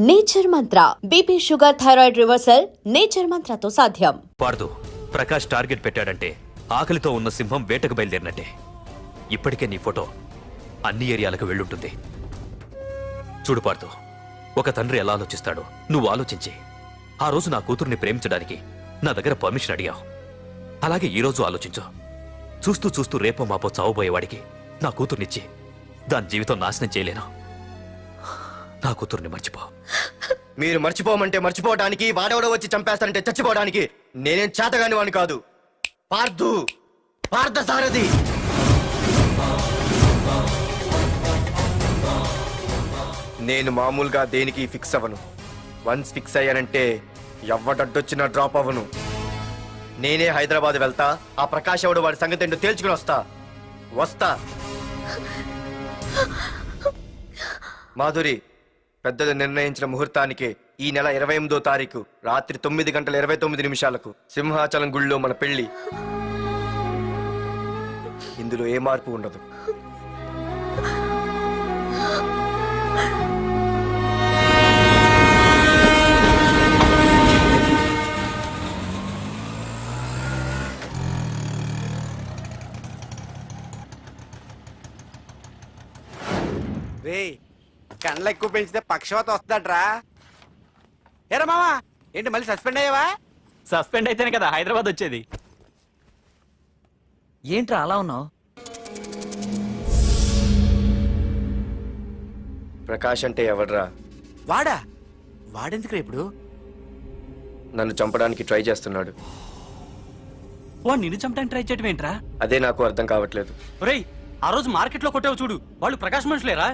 Nature mantra BP sugar thyroid reversal nature మంత్రతో సాధ్యం. పార్దు, ప్రకాష్ టార్గెట్ పెట్టాడంటే ఆకలితో ఉన్న సింహం వేటకు బయలుదేరినట్టే. ఇప్పటికే నీ ఫోటో అన్ని ఏరియాలకు వెళ్ళుంటుంది. చూడు పార్దు, ఒక తండ్రి ఎలా ఆలోచిస్తాడో నువ్వు ఆలోచించి ఆ రోజు నా కూతుర్ని ప్రేమించడానికి నా దగ్గర పర్మిషన్ అడిగావు. అలాగే ఈరోజు ఆలోచించు. చూస్తూ చూస్తూ రేపో మాపో చావబోయేవాడికి నా కూతుర్నిచ్చి దాని జీవితం నాశనం చేయలేను. నా కూతుర్ని మర్చిపో. మీరు మర్చిపోమంటే మర్చిపోవడానికి, వాడెవడో వచ్చి చంపేస్తానంటే చచ్చిపోవడానికి నేనేం చేతగాని వాడిని కాదు. పార్థసారథి. నేను మామూలుగా దేనికి ఫిక్స్ అవ్వను. వన్స్ ఫిక్స్ అయ్యానంటే ఎవ్వడడ్డొచ్చినా డ్రాప్ అవ్వను. నేనే హైదరాబాద్ వెళ్తా, ఆ ప్రకాష్ ఎవడు వాడి సంగతి ఏంటో తేల్చుకుని వస్తా. మాధురి, పెద్దలు నిర్ణయించిన ముహూర్తానికి ఈ నెల 28వ తారీఖు రాత్రి 9:29 సింహాచలం గుళ్ళో మన పెళ్లి. ఇందులో ఏ మార్పు ఉండదు. రే, కండ్లు ఎక్కువ పెంచితే పక్షవాత వస్తాడ్రా. ఏరా మావా, ఏంటి మళ్ళీ సస్పెండ్ అయ్యావా? సస్పెండ్ అయితేనే కదా హైదరాబాద్ వచ్చేది. ఏంట్రా అలా ఉన్నావు? ప్రకాష్ అంటే ఎవడ్రా? వాడెందుకురా ఇప్పుడు? నన్ను చంపడానికి ట్రై చేస్తున్నాడు. వాడు నిన్ను చంపడానికి ట్రై చేయడం ఏంట్రా? అదే నాకు అర్థం కావట్లేదు. ఒరేయ్, ఆ రోజు మార్కెట్ లో కొట్టావు చూడు, వాళ్ళు ప్రకాష్ మనుషులేరా?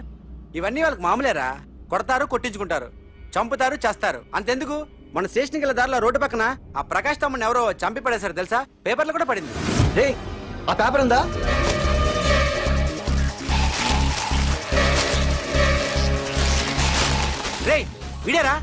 ఇవన్నీ వాళ్ళకి మామూలేరా. కొడతారు, కొట్టించుకుంటారు, చంపుతారు, చేస్తారు. అంతెందుకు, మన స్టేషన్కి వెళ్ళే దారిలో రోడ్డు పక్కన ఆ ప్రకాష్ తమ్ముని ఎవరో చంపి పడేశారు తెలుసా? పేపర్లో కూడా పడింది. రే, ఆ పేపర్ ఉందా? రే, విడారా?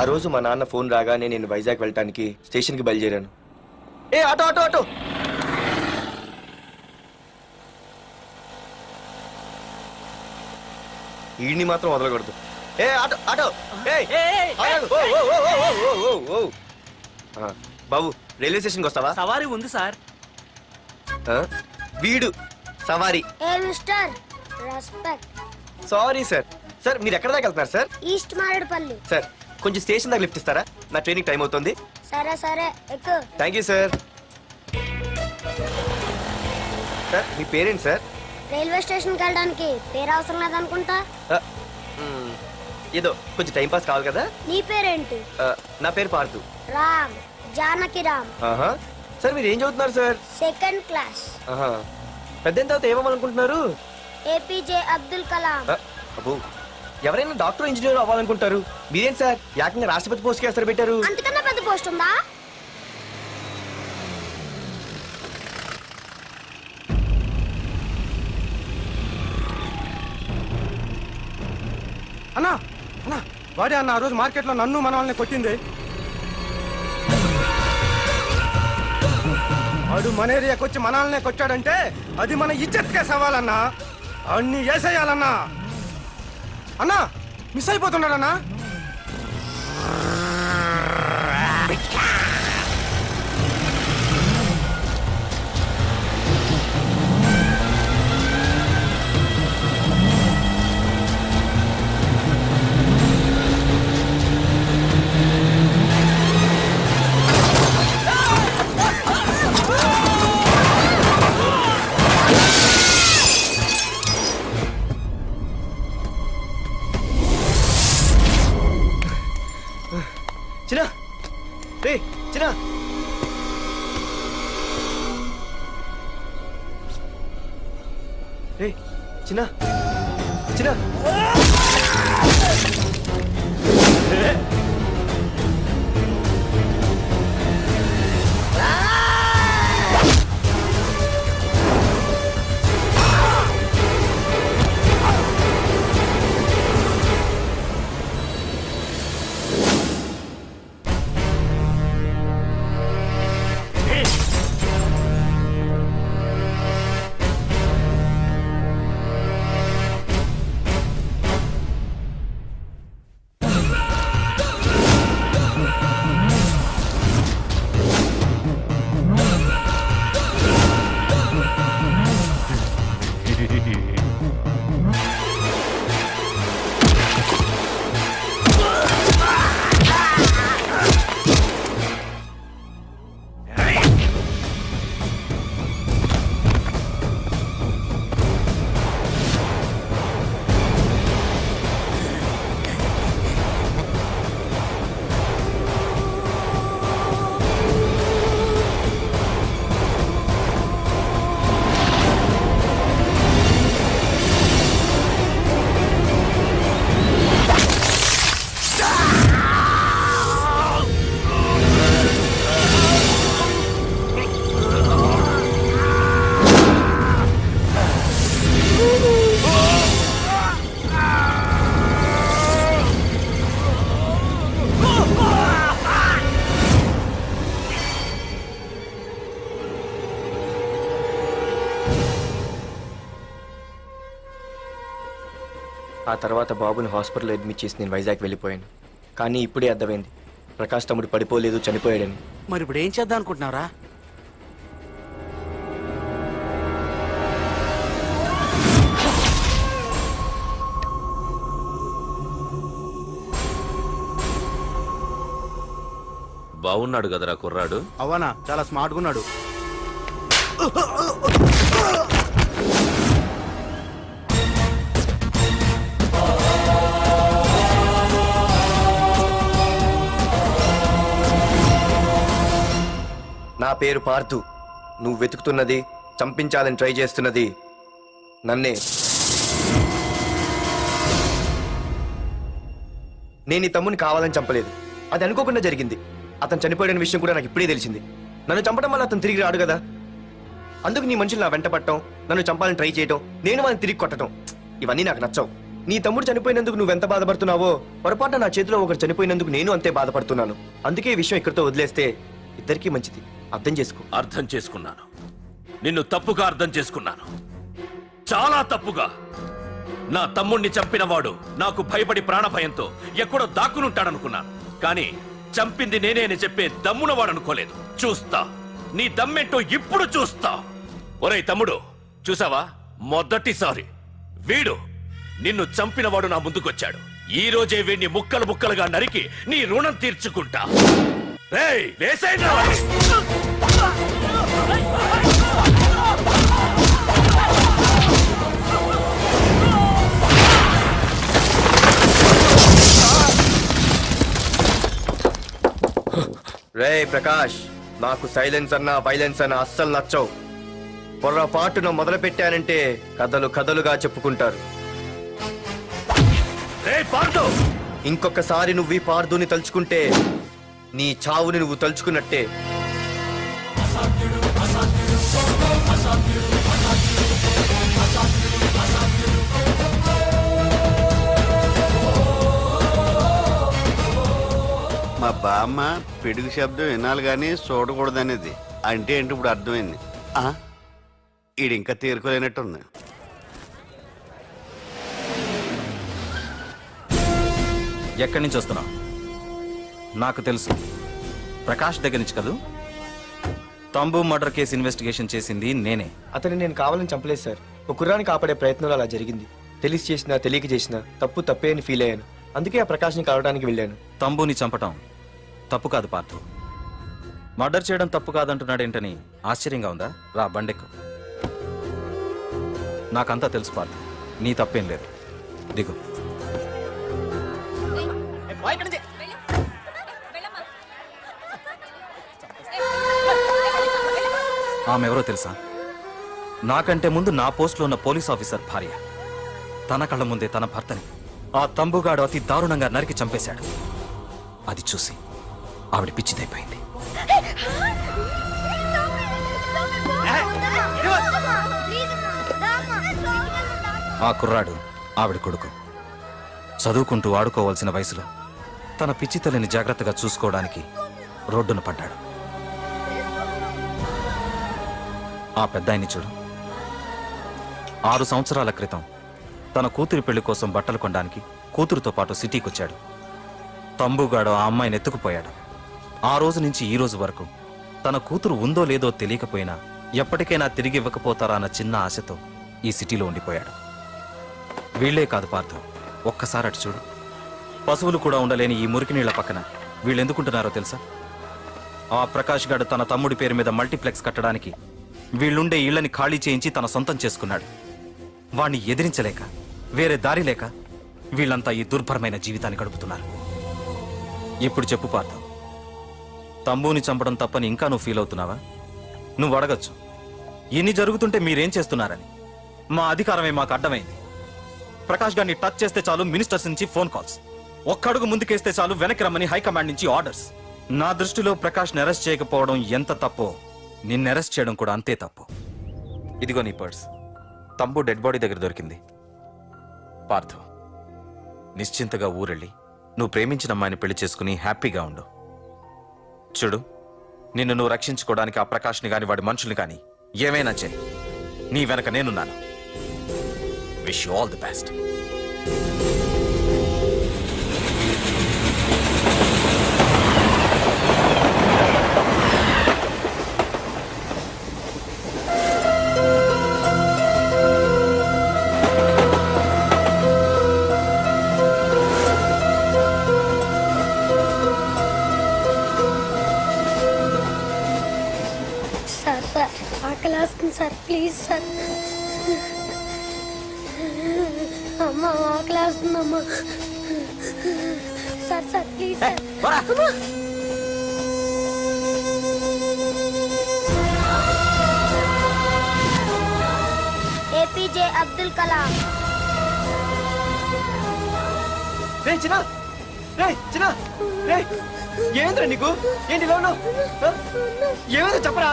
ఆ రోజు మా నాన్న ఫోన్ రాగానే నేను వైజాగ్ వెళ్ళటానికి స్టేషన్కి బయలుదేరాను. ఏ ఆటో ఆటో ఆటో! ఈడిని మాత్రం వదలకూడదు. ఏ ఆటో ఆటో! బాబు, రైల్వే స్టేషన్కి వస్తావా? సవారీ ఉంది సార్. వీడు సవారీ. Sorry sir. సార్, మీరు ఎక్కడ దాకా వెళ్తున్నారు సార్? ఈస్ట్ మారేడుపల్లి. సార్, కొంచెం స్టేషన్ దాకా లిఫ్ట్ ఇస్తారా? నా ట్రైనింగ్ టైం అవుతుంది. సరే సరే, ఎక్కు. Thank you sir. సార్, మీ పేరేంటి సార్? రైల్వే స్టేషన్కి వెళ్ళడానికి పేరు అవసరం లేదనుకుంటా. ఏదో కొంచెం టైం పాస్ కావాలి కదా. నీ పేరేంటి? నా పేరు పార్థు. రామ్, జానకి రామ్. సార్, మీరు ఏం చదువుతున్నారు సార్? Second class. పెద్ద తర్వాత ఏమనుకుంటున్నారు? ఏపీజే అబ్దుల్ కలాం. అబ్బో, ఎవరైనా డాక్టర్ ఇంజనీర్ అవ్వాలనుకుంటారు. మీరేం సార్ ఏకంగా రాష్ట్రపతి పోస్ట్ కి ఎస్తారు పెట్టారు? అంతకన్నా పెద్ద పోస్ట్ ఉందా? అన్నా అన్నా, వాడే అన్న ఆ రోజు మార్కెట్ లో నన్ను మన వాళ్ళని కొట్టింది. వాడు మన ఏరియాకి వచ్చి మనల్నే కొట్టాడంటే అది మన ఇజ్జత్కే సవాలన్నా. అన్ని వేసేయాలన్నా. అన్నా, మిస్ అయిపోతున్నాడన్నా. చిన్న, రే చిన్న. రే చిన్న, చిన్న. ఆ తర్వాత బాబుని హాస్పిటల్లో అడ్మిట్ చేసి నేను వైజాగ్ వెళ్ళిపోయాను. కానీ ఇప్పుడే అర్థమైంది ప్రకాష్ తమ్ముడు పడిపోలేదు, చనిపోయాడని. మరి ఇప్పుడు ఏం చేద్దాం అనుకుంటున్నారా? బాగున్నాడు కదరా కుర్రాడు. అవనా చాలా స్మార్ట్గా ఉన్నాడు. నా పేరు పార్థు. నువ్వు వెతుకుతున్నది, చంపించాలని ట్రై చేస్తున్నది నన్నే. నేను ఈ తమ్ముని కావాలని చంపలేదు, అది అనుకోకుండా జరిగింది. అతను చనిపోయిన విషయం కూడా నాకు ఇప్పుడే తెలిసింది. నన్ను చంపడం వల్ల అతను తిరిగి రాడు కదా, అందుకు నీ మనుషులు నా వెంట పట్టడం, నన్ను చంపాలని ట్రై చేయడం, నేను వాళ్ళని తిరిగి కొట్టడం, ఇవన్నీ నాకు నచ్చవు. నీ తమ్ముడు చనిపోయినందుకు నువ్వెంత బాధపడుతున్నావో, పొరపాటున నా చేతిలో ఒకరు చనిపోయినందుకు నేను అంతే బాధపడుతున్నాను. అందుకే ఈ విషయం ఇక్కడితో వదిలేస్తే ఇద్దరికీ మంచిది. అర్థం చేసుకో. అర్థం చేసుకున్నాను. నిన్ను తప్పుగా అర్థం చేసుకున్నాను, చాలా తప్పుగా. నా తమ్ముణ్ణి చంపినవాడు నాకు భయపడి ప్రాణభయంతో ఎక్కడో దాక్కునుంటాడనుకున్నాను. కానీ చంపింది నేనే అని చెప్పే దమ్మునవాడనుకోలేదు. చూస్తా, నీ దమ్మేంటో ఇప్పుడు చూస్తా. ఒరేయ్ తమ్ముడు, చూసావా, మొదటిసారి వీడు నిన్ను చంపినవాడు నా ముందుకొచ్చాడు. ఈ రోజే వీడిని ముక్కలు ముక్కలుగా నరికి నీ రుణం తీర్చుకుంటా. రేయ్, వేసేయండి రా వాడిని. రే ప్రకాష్, నాకు సైలెన్స్ అన్నా వైలెన్స్ అన్నా అస్సలు నచ్చవు. పొర్రపాటున మొదలు పెట్టానంటే కథలు కథలుగా చెప్పుకుంటారు. రేయ్ పార్దు, ఇంకొకసారి నువ్వు ఈ పార్దుని తలుచుకుంటే నీ చావుని నువ్వు తలుచుకున్నట్టే. మా బామ్మ పిడుగు శబ్దం వినాలి కానీ చూడకూడదనేది. అంటే ఏంటి ఇప్పుడు అర్థమైంది. ఈడు ఇంకా తేరుకోలేనట్టుంది. ఎక్కడి నుంచి వస్తున్నావు? నాకు తెలుసు, ప్రకాష్ దగ్గర నుంచి కదూ. తంబు మర్డర్ కేసు ఇన్వెస్టిగేషన్ చేసింది నేనే. అతన్ని నేను కావాలని చంపలేదు సార్. ఒక కుర్రాన్ని కాపాడే ప్రయత్నంలో అలా జరిగింది. తెలిసి చేసినా తెలియక చేసినా తప్పు తప్పే అని ఫీల్ అయ్యాను. అందుకే ఆ ప్రకాష్ని కలవడానికి వెళ్ళాను. తంబుని చంపటం తప్పు కాదు పార్థు. మర్డర్ చేయడం తప్పు కాదంటున్నాడేంటని ఆశ్చర్యంగా ఉందా? రా, బండెక్కు. నాకంతా తెలుసు పార్థు, నీ తప్పేం లేదు. దిగు. ఆమె ఎవరో తెలుసా? నాకంటే ముందు నా పోస్టులో ఉన్న పోలీస్ ఆఫీసర్ భార్య. తన కళ్ళ ముందే తన భర్తని ఆ తంబుగాడు అతి దారుణంగా నరికి చంపేశాడు. అది చూసి ఆవిడ పిచ్చిదైపోయింది. ఆ కుర్రాడు ఆవిడ కొడుకు. చదువుకుంటూ ఆడుకోవాల్సిన వయసులో తన పిచ్చి తల్లిని జాగ్రత్తగా చూసుకోవడానికి రోడ్డున పడ్డాడు. ఆ పెద్దాయన్ని చూడు. 6 సంవత్సరాల క్రితం తన కూతురి పెళ్లి కోసం బట్టలు కొనడానికి కూతురుతో పాటు సిటీకి వచ్చాడు. తంబుగాడు ఆ అమ్మాయిని ఎత్తుకుపోయాడు. ఆ రోజు నుంచి ఈ రోజు వరకు తన కూతురు ఉందో లేదో తెలియకపోయినా ఎప్పటికైనా తిరిగి ఇవ్వకపోతారా అన్న చిన్న ఆశతో ఈ సిటీలో ఉండిపోయాడు. వీళ్లే కాదు పార్థు, ఒక్కసారి అటు చూడు. పశువులు కూడా ఉండలేని ఈ మురికి నీళ్ల పక్కన వీళ్ళెందుకుంటున్నారో తెలుసా? ఆ ప్రకాష్ గాడు తన తమ్ముడి పేరు మీద మల్టీప్లెక్స్ కట్టడానికి వీళ్ళుండే ఇళ్లని ఖాళీ చేయించి తన సొంతం చేసుకున్నాడు. వాణ్ణి ఎదిరించలేక, వేరే దారి లేక వీళ్ళంతా ఈ దుర్భరమైన జీవితాన్ని గడుపుతున్నారు. ఇప్పుడు చెప్పు పార్థు, తంబుని చంపడం తప్పని ఇంకా నువ్వు ఫీల్ అవుతున్నావా? నువ్వు అడగచ్చు, ఇన్ని జరుగుతుంటే మీరేం చేస్తున్నారని. మా అధికారమే మాకు అడ్డమైంది. ప్రకాష్ గారిని టచ్ చేస్తే చాలు మినిస్టర్స్ నుంచి ఫోన్ కాల్స్, ఒక్కడుగు ముందుకేస్తే చాలు వెనక్కి రమ్మని హైకమాండ్ నుంచి ఆర్డర్స్. నా దృష్టిలో ప్రకాష్ని అరెస్ట్ చేయకపోవడం ఎంత తప్పో నిన్ను అరెస్ట్ చేయడం కూడా అంతే తప్పు. ఇదిగో నీ పర్స్, తంబు డెడ్ బాడీ దగ్గర దొరికింది. పార్థు, నిశ్చింతగా ఊరెళ్ళి నువ్వు ప్రేమించిన అమ్మాయిని పెళ్లి చేసుకుని హ్యాపీగా ఉండు. చూడు, నిన్ను నువ్వు రక్షించుకోవడానికి ఆ ప్రకాష్ని గాని వాడి మనుషుల్ని కానీ ఏమైనా చేయి. నీ వెనక నేనున్నాను. Wish you all the best. Sir sir ఆకలి వేస్తుంది సార్ ప్లీజ్ సార్ అమ్మ ఆకలి వేస్తుంది అమ్మ సార్ సార్ ప్లీజ్ సార్ అమ్మ. ఏపీజే అబ్దుల్ కలాం. రే చిన్న రే చిన్న రే ఏంద్రా నీకు ఏంటి ఇలా ఉన్నావు ఏమైందో చెప్పరా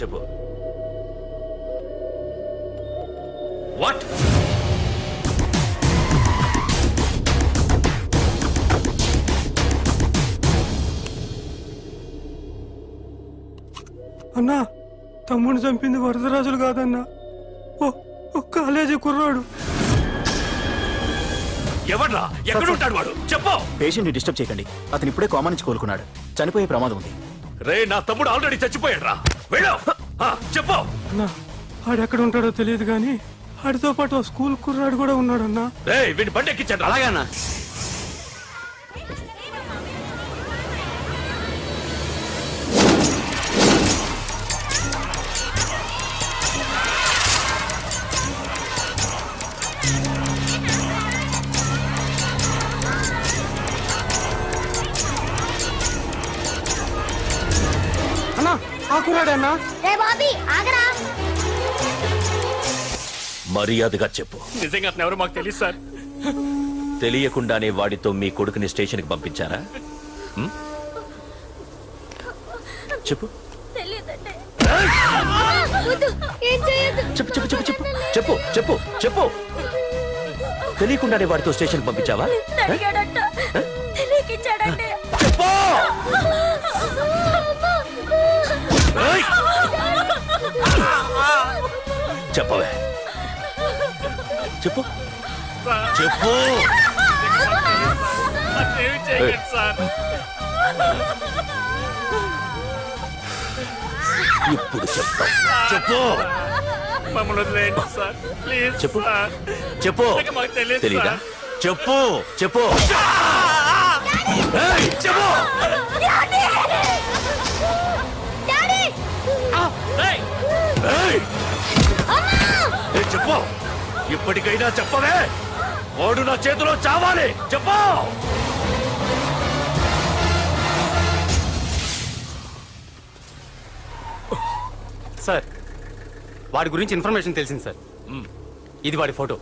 చెప్పు వాట్ అన్నా తమ్ముడిని చంపింది వరదరాజులు కాదన్నా ఓ కాలేజీ కుర్రాడు. ఎవడ్రా ఎక్కడ ఉంటాడు వాడు చెప్పు. పేషెంట్ ని డిస్టర్బ్ చేయకండి, అతను ఇప్పుడే కోమా నుంచి కోలుకున్నాడు, చనిపోయే ప్రమాదం ఉంది. రే నా తమ్ముడు ఆల్రెడీ చచ్చిపోయాడు రా వెళ్ళు. చెప్పు. అన్నా ఆడెక్కడ ఉంటాడో తెలియదు కానీ ఆడితో పాటు స్కూల్ కుర్రాడు కూడా ఉన్నాడన్నా. రే వీడిని బండి ఎక్కించండి. అలాగేనా? అన్నా ఆ కుర్రాడన్నా. రే బాబీ ఆగరా. మర్యాదగా చెప్పు. నిజంగా అతను ఎవరు మాకు తెలియదు సార్. తెలియకుండానే వాడితో మీ కొడుకుని స్టేషన్కి పంపించారా? చెప్పు ఏం చేయొద్దు. చెప్పు చెప్పు చెప్పు చెప్పు చెప్పు చెప్పు చెప్పు. తెలియకుండానే వాడితో స్టేషన్కి పంపించావా? చెప్పు. ఏయ్! చెప్పవే చెప్పు చెప్పు. ఇప్పుడు చెప్తాం. చెప్పు చెప్పు చెప్పు. తెలీదా? చెప్పు చెప్పు. ఏయ్, చెప్పు. ఏయ్! ఏయ్, చెప్పు. ఇప్పటికైనా చెప్పవే. వాడు నా చేతిలో చావాలి. చెప్పు. సార్ వాడి గురించి ఇన్ఫర్మేషన్ తెలిసింది సార్. ఇది వాడి ఫోటో.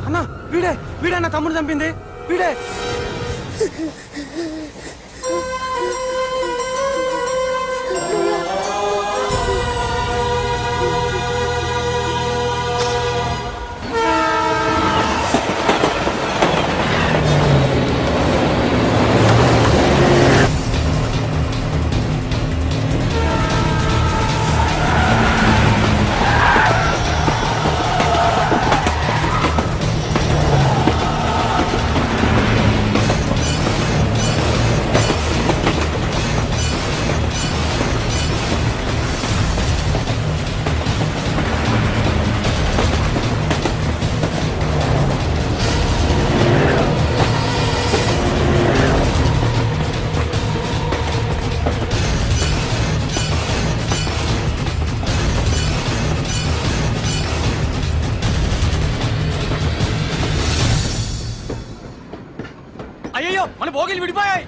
అన్నా వీడే నా తమ్ముడు చంపింది వీడే. అయ్యో మన భోగిలు విడిపోయాయి.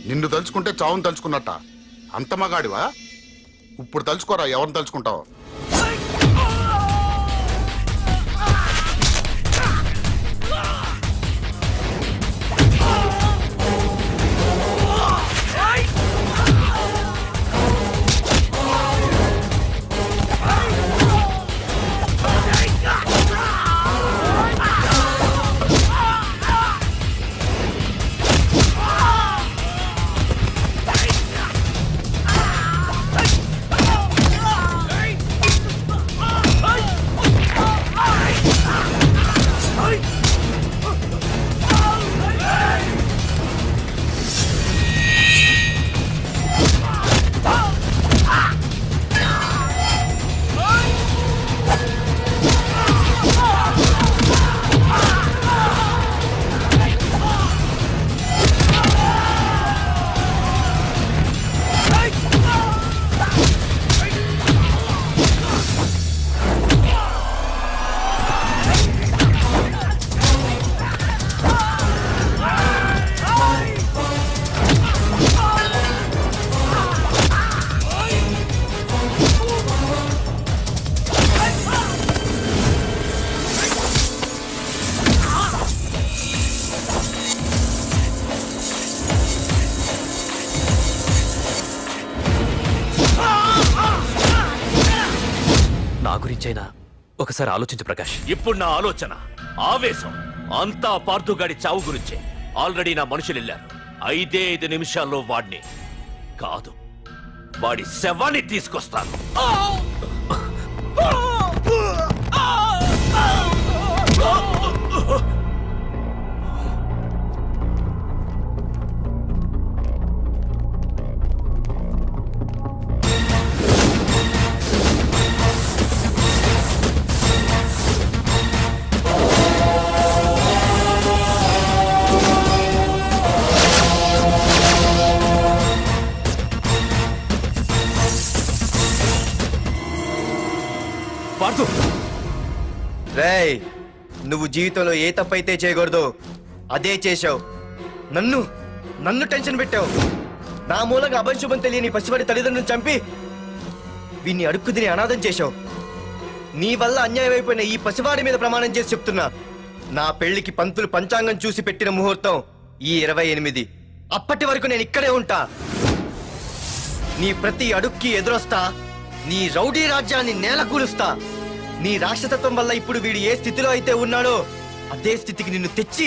నిన్ను తలుచుకుంటే చావును తలుచుకున్నట్ట అంత మగాడివా? ఇప్పుడు తలుచుకోరా ఎవరిని తలుచుకుంటావు. నా గురించైనా ఒకసారి ఆలోచించు ప్రకాష్. ఇప్పుడు నా ఆలోచన, ఆవేశం అంతా పార్థుగాడి చావు గురించే. ఆల్రెడీ నా మనుషులు వెళ్ళారు. 5 నిమిషాల్లో వాడిని కాదు, వాడి శవాన్ని తీసుకొస్తాను. పార్థు, రేయ్, నువ్వు జీవితంలో ఏ తప్పైతే చేయకూడదు అదే చేశావు. నన్ను టెన్షన్ పెట్టావు. నా మూలంగా అభంశుభం తెలియని పసివాడి తల్లిదండ్రులను చంపి వీన్ని అడుక్కు తిని అనాథం చేశావు. నీ వల్ల అన్యాయం అయిపోయిన ఈ పసివాడి మీద ప్రమాణం చేసి చెప్తున్నా, నా పెళ్లికి పంతులు పంచాంగం చూసి పెట్టిన ముహూర్తం ఈ 28. అప్పటి వరకు నేను ఇక్కడే ఉంటా. నీ ప్రతి అడుక్కి ఎదురొస్తా. నీ రౌడీ రాజ్యాన్ని నేలకూలుస్తా. నీ రాక్షసత్వం వల్ల ఇప్పుడు వీడు ఏ స్థితిలో అయితే ఉన్నాడో అదే స్థితికి నిన్ను తెచ్చి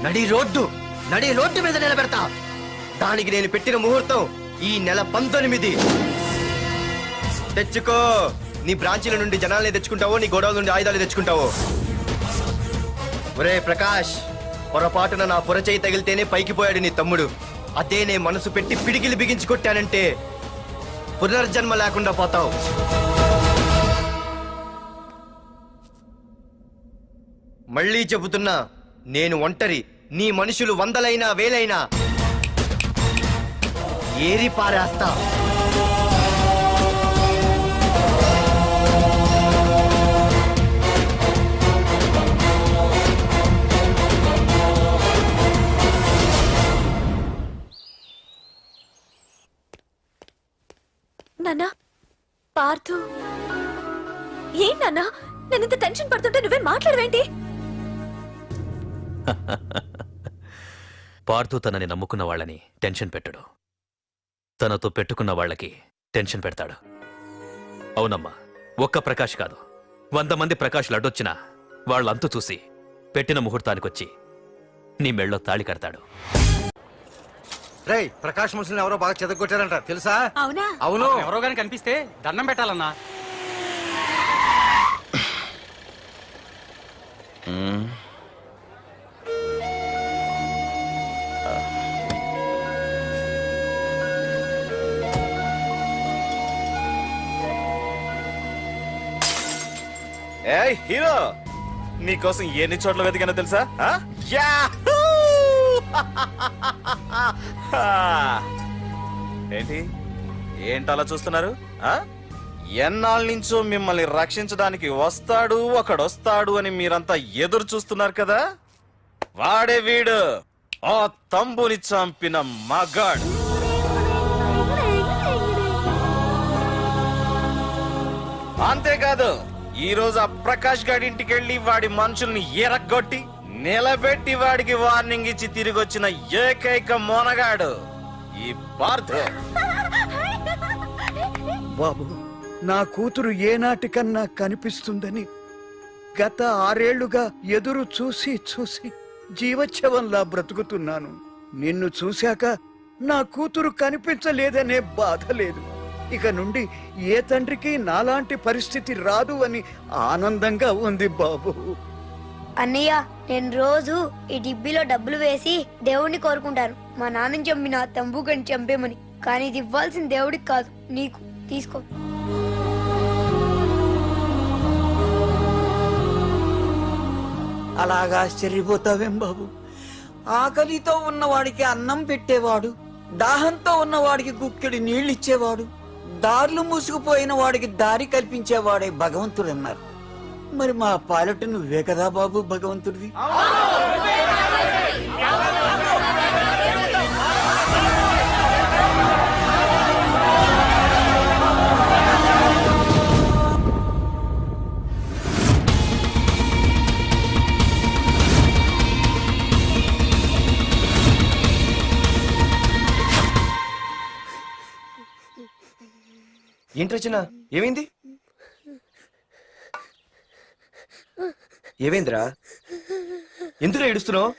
నడి రోడ్డు మీద నిలబెడతా. దానికి నేను పెట్టిన ముహూర్తం ఈ నెల 19. తెచ్చుకో. నీ బ్రాంచీల నుండి జనాల్ని తెచ్చుకుంటావో, నీ గోడౌల నుండి ఆయుధాలు తెచ్చుకుంటావో. ఒరే ప్రకాష్, పొరపాటున నా పొరచేయి తగిలితేనే పైకి పోయాడు నీ తమ్ముడు. అదే నే మనసు పెట్టి పిడికిలి బిగించి కొట్టానంటే పునర్జన్మ లేకుండా పోతావు. మళ్ళీ చెబుతున్నా, నేను ఒంటరి. నీ మనుషులు 100లైనా 1000లైనా ఏరి పారేస్తా. నాన్న, పార్థు. ఏం నాన్న, నేను ఇంత టెన్షన్ పడుతుంటే నువ్వే మాట్లాడవేంటి? పార్థు తనని నమ్ముకున్న వాళ్ళని టెన్షన్ పెట్టడు, తనతో పెట్టుకున్న వాళ్ళకి టెన్షన్ పెడతాడు. అవునమ్మా, ఒక్క ప్రకాష్ కాదు, 100 మంది ప్రకాష్లు అడ్డొచ్చినా వాళ్ళంతు చూసి పెట్టిన ముహూర్తానికొచ్చి నీ మెళ్ళో తాళి కడతాడు. రేయ్, ప్రకాష్ మనుషులను ఎవరో బాగా చెదగొట్టారంట, తెలుసా? అవునా? అవును. ఎవరో గాని కనిపిస్తే దండం పెట్టాలన్నా. ఏయ్ హీరో, నీకోసం ఎన్ని చోట్ల వెతికానో తెలుసా? ఏంటలా చూస్తున్నారు? ఎన్నాళ్ళ నుంచో మిమ్మల్ని రక్షించడానికి ఒకడొస్తాడు అని మీరంతా ఎదురు చూస్తున్నారు కదా. వాడే వీడు, ఆ తంబుని చంపిన మగాడు. అంతేకాదు ఈ రోజు ఆ ప్రకాష్ గారి ఇంటికి వెళ్ళి వాడి మనుషుల్ని ఎరగొట్టి నిలబెట్టి వాడికి వార్నింగ్ ఇచ్చి తిరిగి వచ్చిన ఏకైక మోనగాడు ఈ పార్థ. బాబు, నా కూతురు ఏనాటికన్నా కనిపిస్తుందని గత 6 ఏళ్లుగా ఎదురు చూసి చూసి జీవచ్ఛవంలా బ్రతుకుతున్నాను. నిన్ను చూశాక నా కూతురు కనిపించలేదనే బాధ లేదు. ఇక నుండి ఏ తండ్రికి నాలాంటి పరిస్థితి రాదు అని ఆనందంగా ఉంది బాబు. అన్నయ్య, నేను రోజు ఈ డిబ్బీలో డబ్బులు వేసి దేవుణ్ణి కోరుకుంటాను, మా నాన్నని చంపిన తంబుగని చంపేమని. కానీ ఇది ఇవ్వాల్సిన దేవుడికి కాదు, నీకు. తీసుకో. అలాగా ఆశ్చర్యపోతావేం బాబు? ఆకలితో ఉన్నవాడికి అన్నం పెట్టేవాడు, దాహంతో ఉన్నవాడికి గుక్కెడి నీళ్ళిచ్చేవాడు, దారులు మూసుకుపోయిన వాడికి దారి కల్పించేవాడే భగవంతుడు అన్నారు. మరి మా పాలట నువ్వే కదా బాబు భగవంతుడివి. ఏంటి రచన, ఏమైంది? ఏమైందిరా? ఎందుకు ఏడుస్తున్నావు?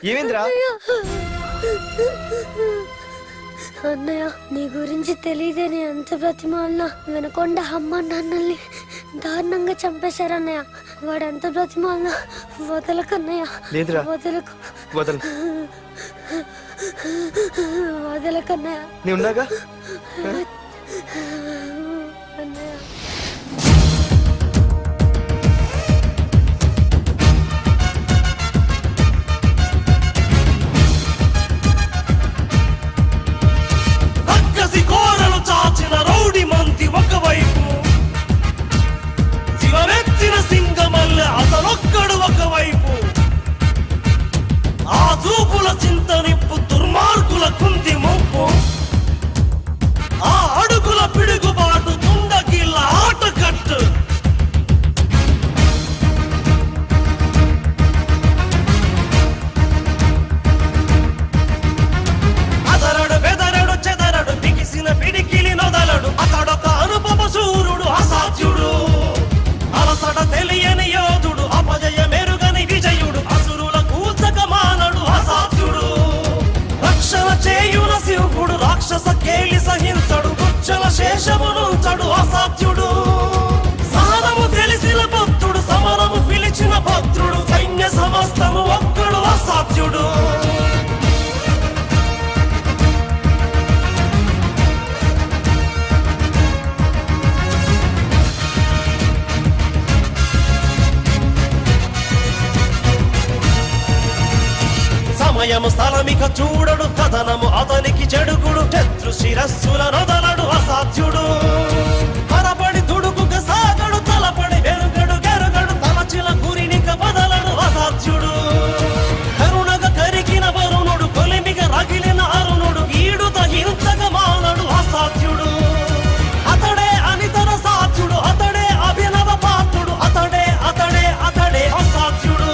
ఏమైందిరా? అన్నయ్య, నీ గురించి తెలియదని ఎంత బ్రతిమాలినా వినకొండ అమ్మ నాన్నల్ని దారుణంగా చంపేశారన్నయ్య. వాడు ఎంత బ్రతిమాలినా వదలకన్నయ్య. లేదురా, వదలకు, వదలకన్నయ్య. నీ ఉన్నాగా అన్నయ్య. చాచిన రౌడి మంది ఒకవైపు, శివమెత్తిన సింగమల్లె అతనొక్కడు ఒకవైపు. ఆ చూపుల చింతనిప్పు దుర్మార్గుల కుంది ముప్పు, ఆ అడుగుల పిడుగుబాటు తుండగిల్ల ఆటకట్టు. అదరడు బెదరడు చెదరడు బిగిసిన పిడికిలి నొదలడు, అతడొక అనుపమ సూర్యుడు అసాధ్యుడు. అలసట తెలియని యోధుడు, అపజయ మెరుగని విజయుడు, అసురుల కూచక మానడు అసాధ్యుడు. రక్షణ చేయున శివుడు, రాక్షస కేలి సహించడు, గుచ్చల శేషమునుంచడు అసాధ్యుడు. సహనము తెలిసిన భక్తుడు, సమరము పిలిచిన భక్తుడు, సైన్య సమస్తము ఒక్కడు అసాధ్యుడు. సమయము స్థలమిక చూడడు, కథనము అతనికి చెడుగుడు, శత్రు శిరస్సుల నొదలడు అసాధ్యుడు. పరపడి దుడుకుక సాగడు, తలపడి వెరుగడు గెరుగడు, తలచిన గురినిక బదలడు అసాధ్యుడు. కరుణగ కరిగిన వరుణుడు, కొలిమిగ రగిలిన అరుణుడు, ఈడుత హింసక మానడు అసాధ్యుడు. అతడే అనితర సాధ్యుడు, అతడే అభినవ పాత్రుడు, అతడే అతడే అతడే అసాధ్యుడు.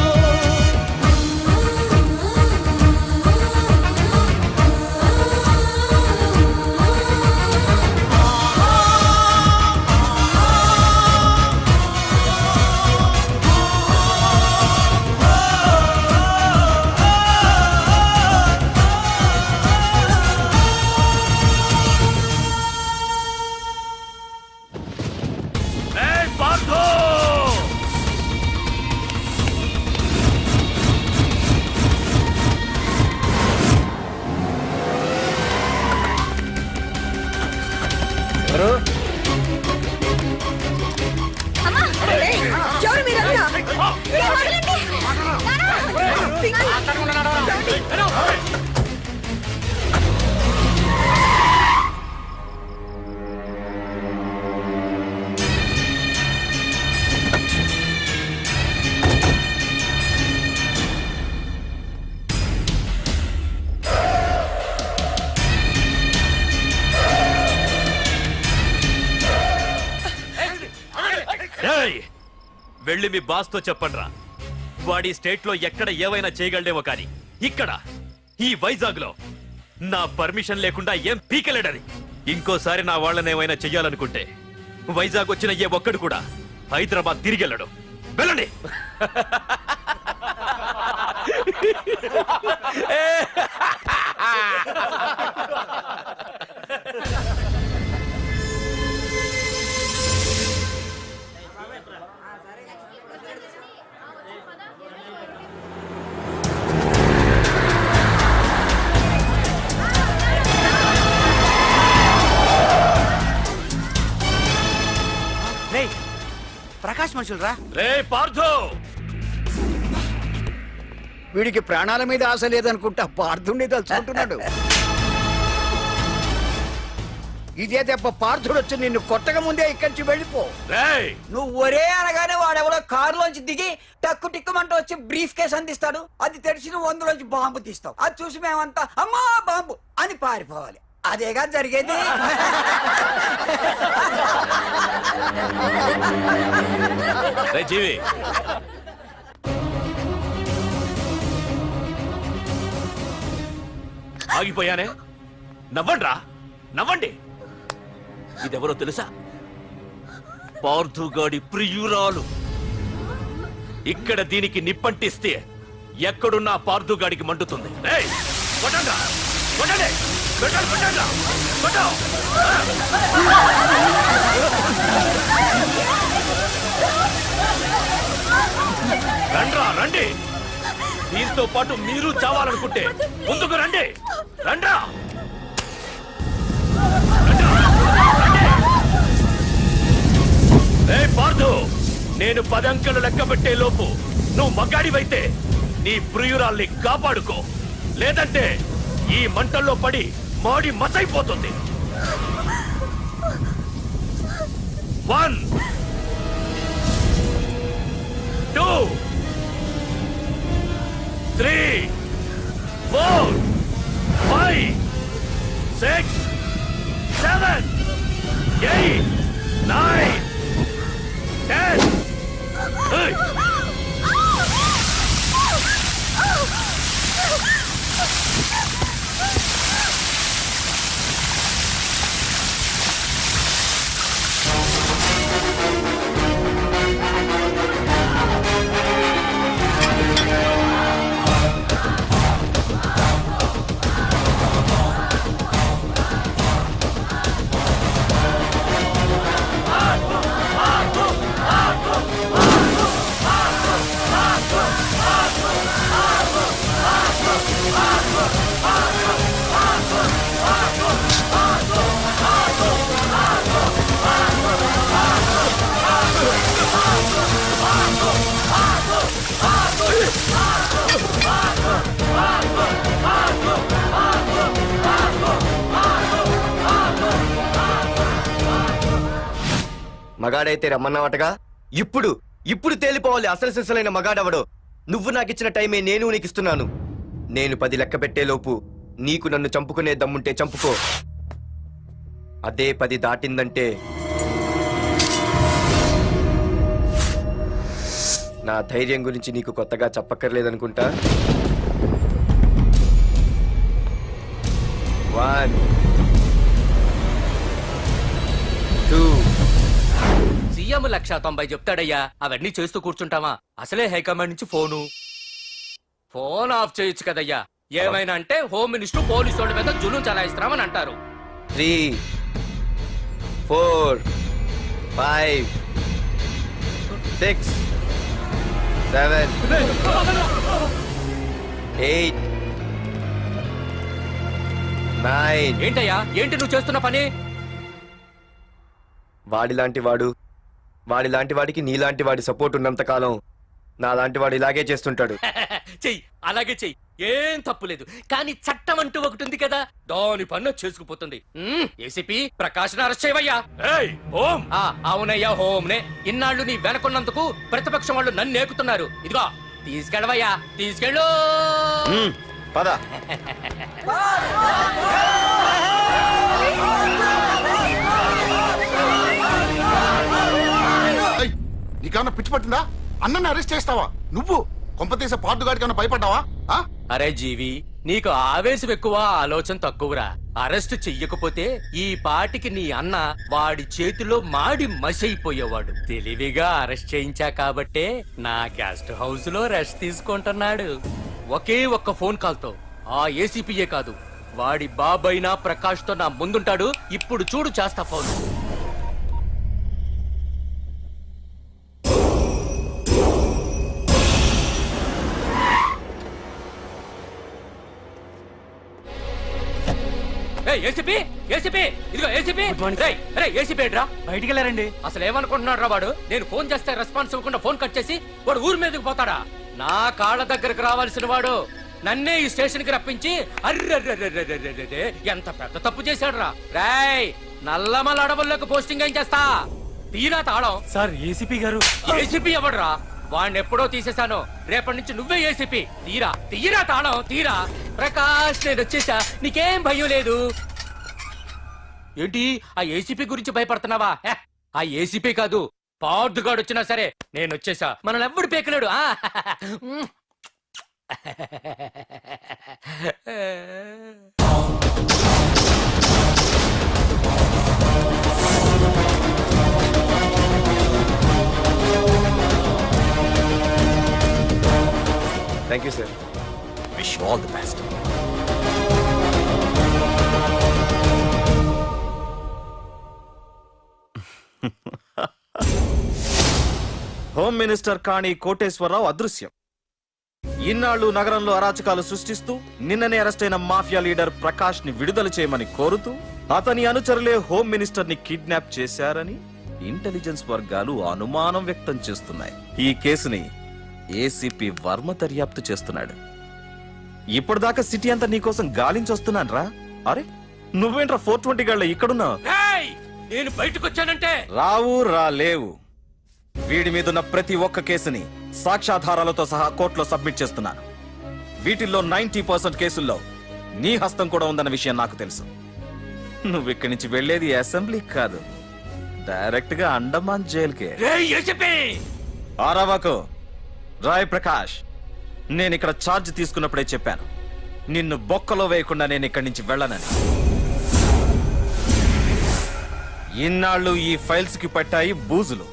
వెళ్ళి మీ బాస్తో చెప్పండ్రా. వాడి స్టేట్లో ఎక్కడ ఏవైనా చేయగలడేమో కానీ ఇక్కడ ఈ వైజాగ్ లో నా పర్మిషన్ లేకుండా ఏం పీకలేడని. ఇంకోసారి నా వాళ్ళని ఏమైనా చెయ్యాలనుకుంటే వైజాగ్ వచ్చిన ఏ ఒక్కడు కూడా హైదరాబాద్ తిరిగి వెళ్ళడు. వెళ్ళండి. రేయ్ ప్రకాష్ మనుషులు రా. రే పార్థు, వీడికి ప్రాణాల మీద ఆశ లేదనుకుంటా పార్థుడిని తలుచుకుంటున్నాడు. ఇదే దెబ్బ పార్థుడు వచ్చి నిన్ను కొట్టక ముందే ఇక్కడి నుంచి వెళ్ళిపో. రేయ్ నువ్వు ఒరే అనగానే వాడెవడో కారులోంచి దిగి టక్కు టిక్కుమంటూ వచ్చి బ్రీఫ్ కేస్ అందిస్తాడు. అది తెరిచి నువ్వు అందులోంచి బాంబు తీస్తావు. అది చూసి మేమంతా అమ్మా బాంబు అని పారిపోవాలి. అదేగా జరిగేది. రే జీవి, ఆగిపోయానే. నవ్వండ్రా, నవ్వండి. ఇదెవరో తెలుసా? పార్థుగాడి ప్రియురాలు. ఇక్కడ దీనికి నిప్పంటిస్తే ఎక్కడున్నా పార్థుగాడికి మండుతుంది. రేయ్, కొట్టండ్రా, కొట్టండి, కొట్టండి, కొట్టండ్రా, కొట్టు. రండ్రా, రండి. దీంతో పాటు మీరు చావాలనుకుంటే ముందుకు రండి. రండ్రా, రే పార్థు, నేను 10 అంకెలు లెక్క పెట్టే లోపు నువ్వు మగాడివైతే నీ ప్రియురాల్ని కాపాడుకో. లేదంటే ఈ మంటల్లో పడి మాడి మసైపోతుంది. 1 2 3 4 5 6 7 8 9 10. Hey! మగాడైతే రమ్మన్నావటగా. ఇప్పుడు ఇప్పుడు తేలిపోవాలి అసలు సిసలైన మగాడవడో. నువ్వు నాకిచ్చిన టైమే నేను నీకు ఇస్తున్నాను. నేను 10 లెక్క పెట్టేలోపు నీకు నన్ను చంపుకునే దమ్ముంటే చంపుకో. అదే 10 దాటిందంటే నా ధైర్యం గురించి నీకు కొత్తగా చెప్పక్కర్లేదనుకుంటా. 1 2 సీఎం 190 చెప్తాడయ్యా. అవన్నీ చేస్తూ కూర్చుంటావా? అసలే హైకమాండ్ నుంచి ఫోన్ ఆఫ్ చేయొచ్చు కదయ్యా. ఏమైనా అంటే హోమ్ మినిస్టర్ పోలీసు వాళ్ళ మీద జులుం చలాయిస్తున్నామని అంటారు. 3 4 5 6 7 8 9. ఏంటయ్యా, ఏంటి నువ్వు చేస్తున్న పని? వాడిలాంటి వాడికి నీలాంటి వాడి సపోర్ట్ ఉన్నంత కాలం నాలాంటి వాడు ఇలాగే చేస్తుంటాడు. చెయ్యి, అలాగే చెయ్యి, ఏం తప్పులేదు. కానీ చట్టం అంటూ ఒకటి ఉంది కదా, దాని పన్ను చేసుకుపోతుంది. ఏసీపీ ప్రకాష్ అరెస్ట్ చేయవయ్యా. ఏయ్, ఓం. అవునయ్యా, హోమ్నే. ఇన్నాళ్ళు నీ వెనకున్నందుకు ప్రతిపక్షం వాళ్ళు నన్ను ఏకుతున్నారు. ఇదిగో తీసుకెళ్ళవయ్యా, తీసుకెళ్ళు. పద. నీకేమన్నా పిచ్చి పట్టిందా? అన్నని అరెస్ట్ చేస్తావా నువ్వు? కొంపతీస పాటుగాడికి ఏమైనా భయపడ్డావా? ఆ? అరే జీవి, నీకు ఆవేశం ఎక్కువ, ఆలోచన తక్కువరా. అరెస్ట్ చెయ్యకపోతే ఈ పాటికి నీ అన్న వాడి చేతిలో మాడి మసైపోయేవాడు. తెలివిగా అరెస్ట్ చేయించా కాబట్టే నా గెస్ట్ హౌస్ లో రెస్ట్ తీసుకుంటున్నాడు. ఒకే ఒక్క ఫోన్ కాల్ తో ఆ ఏసీపీయే కాదు, వాడి బాబైనా ప్రకాష్ తో నా ముందుంటాడు. ఇప్పుడు చూడు చేస్తా ఫోన్. ఏసీపీ, ఏసీపీ, ఇదిగో ఏసీపీ. ఏసీపీ ఏంట్రా? బయటికి వెళ్ళారండి. అసలు ఏమనుకుంటున్నాడు రా వాడు? నేను ఫోన్ చేస్తే రెస్పాన్స్ ఇవ్వకుండా ఫోన్ కట్ చేసి వాడు ఊరి మీదకి పోతాడా? నా కాళ్ళ దగ్గరకు రావాల్సిన వాడు నన్నే ఈ స్టేషన్ కి రప్పించి అర్రె ఎంత పెద్ద తప్పు చేశాడు రా. రాయ్, నల్లమల అడవుల్లోకి పోస్టింగ్ ఏం చేస్తా? తీరా తాళం. సార్ ఏసీపీ గారు. ఏసీపీ ఎవడురా? వాడిని ఎప్పుడో తీసేశాను. రేపటి నుంచి నువ్వే ఏసీపీ. తీరా తీరా తాళం తీరా. ప్రకాష్, నేను వచ్చేసా, నీకేం భయం లేదు. ఏంటి ఆ ఏసీపీ గురించి భయపడుతున్నావా? ఆ ఏసీపీ కాదు, పార్దుగాడు వచ్చినా సరే నేను వచ్చేసా. మనల్ని ఎవ్వడు పేకలేడు. Thank you sir. Wish all the best. Home minister Kani Koteswararao అదృశ్యం. ఇన్నాళ్లు నగరంలో అరాచకాలు సృష్టిస్తూ నిన్ననే అరెస్ట్ అయిన మాఫియా లీడర్ ప్రకాష్ ని విడుదల చేయమని కోరుతూ అతని అనుచరులే హోమ్ మినిస్టర్ ని కిడ్నాప్ చేశారని ఇంటెలిజెన్స్ వర్గాలు అనుమానం వ్యక్తం చేస్తున్నాయి. ఈ కేసుని ఏసీపీ వర్మ దర్యాప్తు చేస్తున్నాడు. ఇప్పటిదాకా సిటీ అంతా నీకోసం గాలించొస్తున్నాను రా. అరే నువ్వేంట్రా 420 గాళ్ళ ఇక్కడున్నావు? నేను బయటకు వచ్చానంటే రావు రాలేవు. వీడి మీదున్న ప్రతి ఒక్క కేసుని సాక్ష్యాధారాలతో సహా కోర్టులో సబ్మిట్ చేస్తున్నాను. వీటిల్లో 90% కేసుల్లో నీ హస్తం కూడా ఉందన్న విషయం నాకు తెలుసు. నువ్వు ఇక్కడి నుంచి వెళ్లేది అసెంబ్లీ కాదు, డైరెక్ట్ గా అండమాన్ జైలుకే. ఆరావాకు రాయ్ ప్రకాష్, నేను ఇక్కడ ఛార్జ్ తీసుకున్నప్పుడే చెప్పాను, నిన్ను బొక్కలో వేయకుండా నేను ఇక్కడి నుంచి వెళ్ళనని. ఇన్నాళ్ళు ఈ ఫైల్స్ కి పట్టాయి బూజులు.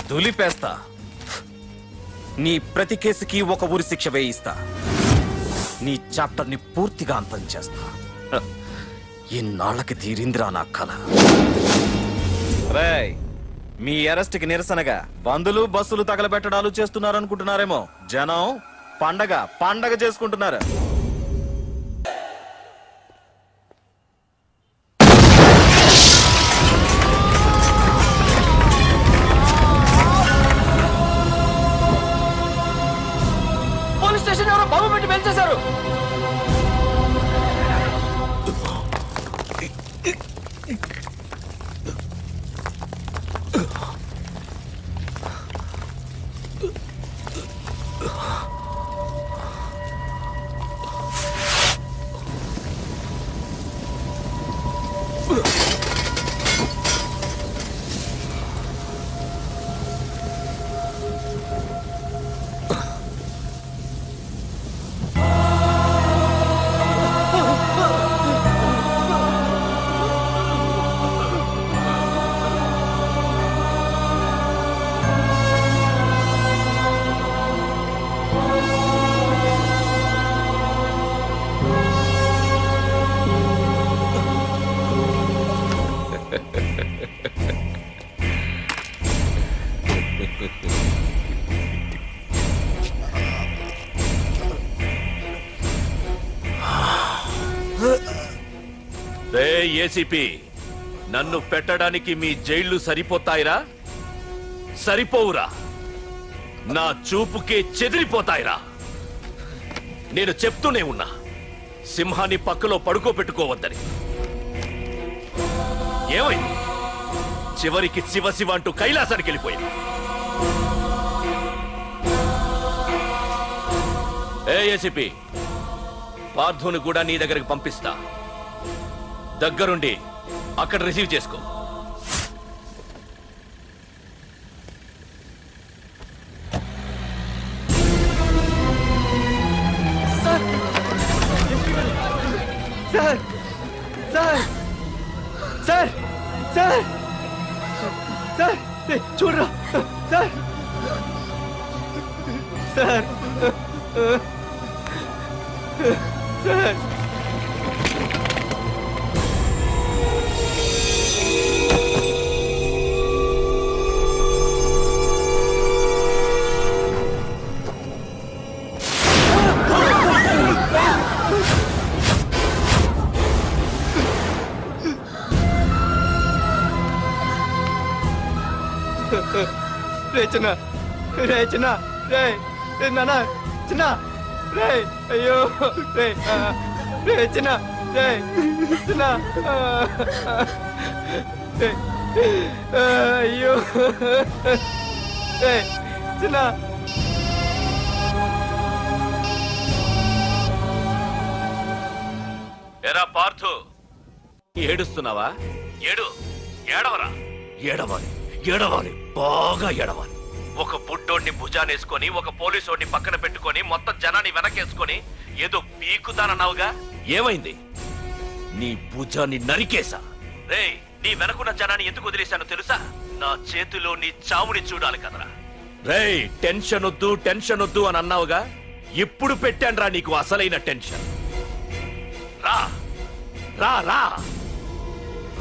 దులిపేస్తా. నీ ప్రతి కేసుకి ఒక ఊరి శిక్ష వేయిస్తా. నీ చాప్టర్ ని పూర్తిగా అంతం చేస్తా. ఇన్నాళ్ళకి తీరిందిరా నా కళ. రేయ్, మీ అరెస్ట్ కి నిరసనగా బందులు బస్సులు తగలబెట్టడాలు చేస్తున్నారనుకుంటున్నారేమో. జనం పండగ చేసుకుంటున్నారు. పోలీస్ స్టేషన్ ఎవరో బాబు పెట్టి పెంచేశారు. ఏసీపీ, నన్ను పెట్టడానికి మీ జైళ్లు సరిపోతాయిరా? సరిపోవురా. నా చూపుకే చెదిరిపోతాయిరా. నేను చెప్తూనే ఉన్నా, సింహాన్ని పక్కలో పడుకోబెట్టుకోవద్దని. ఏమైంది? చివరికి శివ శివ అంటూ కైలాసానికి వెళ్ళిపోయింది. ఏసీపీ, పార్థుని కూడా నీ దగ్గరికి పంపిస్తా. దగ్గరుండి అక్కడ రిసీవ్ చేసుకో. Sir sir sir sir sir చూడరా సార్ సార్ సార్ రే చిన్న రే చిన్న రే నాన్న చిన్న రే అయ్యో రే రే చిన్న రే చిన్న రే అయ్యో రే చిన్న ఎరా పార్థు ఏడుస్తున్నావా? ఏడవరా. ఏడవాలి బాగా ఏడవాలి. ఒక బుడ్డోడిని భుజానేసుకొని ఒక పోలీసోడిని పక్కన పెట్టుకొని మొత్తం జనాన్ని వెనకేసుకొని ఏదో పీకుతానన్నావుగా, ఏమైంది? నీ భుజాన్ని నరికేశా. రేయ్, నీ వెనకున్న జనాన్ని ఎందుకు వదిలేశానో తెలుసా? నా చేతిలో నీ చావుని చూడాలి కదరా. రేయ్, టెన్షన్ వద్దు అని అన్నావుగా, ఇప్పుడు పెట్టానురా నీకు అసలైన టెన్షన్. రా రా రా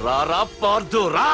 రా రా పార్థు రా.